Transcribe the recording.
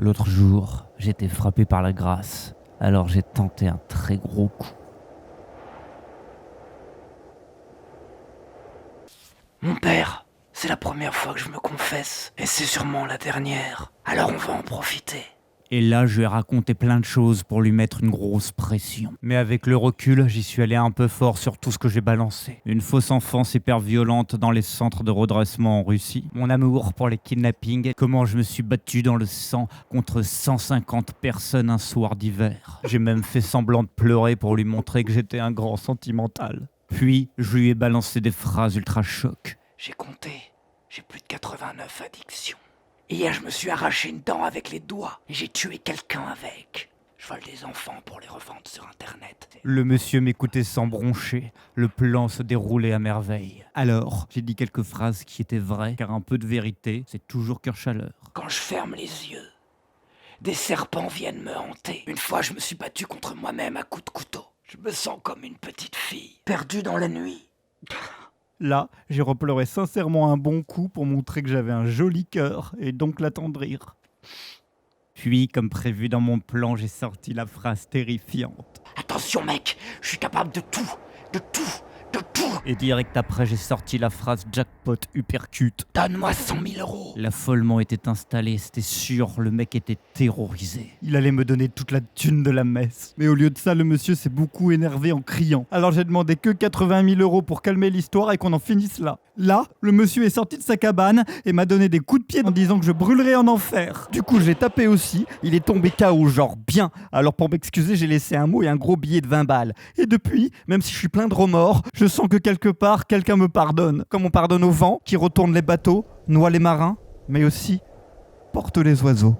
L'autre jour, j'étais frappé par la grâce, alors j'ai tenté un très gros coup. Mon père, c'est la première fois que je me confesse, et c'est sûrement la dernière. Alors on va en profiter. Et là, je lui ai raconté plein de choses pour lui mettre une grosse pression. Mais avec le recul, j'y suis allé un peu fort sur tout ce que j'ai balancé. Une fausse enfance hyper violente dans les centres de redressement en Russie. Mon amour pour les kidnappings. Comment je me suis battu dans le sang contre 150 personnes un soir d'hiver. J'ai même fait semblant de pleurer pour lui montrer que j'étais un grand sentimental. Puis, je lui ai balancé des phrases ultra chocs. J'ai compté, j'ai plus de 89 addictions. Hier, je me suis arraché une dent avec les doigts, et j'ai tué quelqu'un avec. Je vole des enfants pour les revendre sur internet. Le monsieur m'écoutait sans broncher, le plan se déroulait à merveille. Alors, j'ai dit quelques phrases qui étaient vraies, car un peu de vérité, c'est toujours cœur chaleur. Quand je ferme les yeux, des serpents viennent me hanter. Une fois, je me suis battu contre moi-même à coups de couteau. Je me sens comme une petite fille, perdue dans la nuit. Là, j'ai repleuré sincèrement un bon coup pour montrer que j'avais un joli cœur et donc l'attendrir. Puis, comme prévu dans mon plan, j'ai sorti la phrase terrifiante. Attention mec, je suis capable de tout, de tout, de tout. Et direct après, j'ai sorti la phrase jackpot uppercut. Donne-moi 100 000 euros. L'affolement était installé, c'était sûr, le mec était terrorisé. Il allait me donner toute la thune de la messe. Mais au lieu de ça, le monsieur s'est beaucoup énervé en criant. Alors j'ai demandé que 80 000 euros pour calmer l'histoire et qu'on en finisse là. Là, le monsieur est sorti de sa cabane et m'a donné des coups de pied en disant que je brûlerais en enfer. Du coup, j'ai tapé aussi. Il est tombé KO, genre bien. Alors pour m'excuser, j'ai laissé un mot et un gros billet de 20 balles. Et depuis, même si je suis plein de remords, je sens que quelque part, quelqu'un me pardonne. Comme on pardonne au vent, qui retourne les bateaux, noie les marins, mais aussi porte les oiseaux.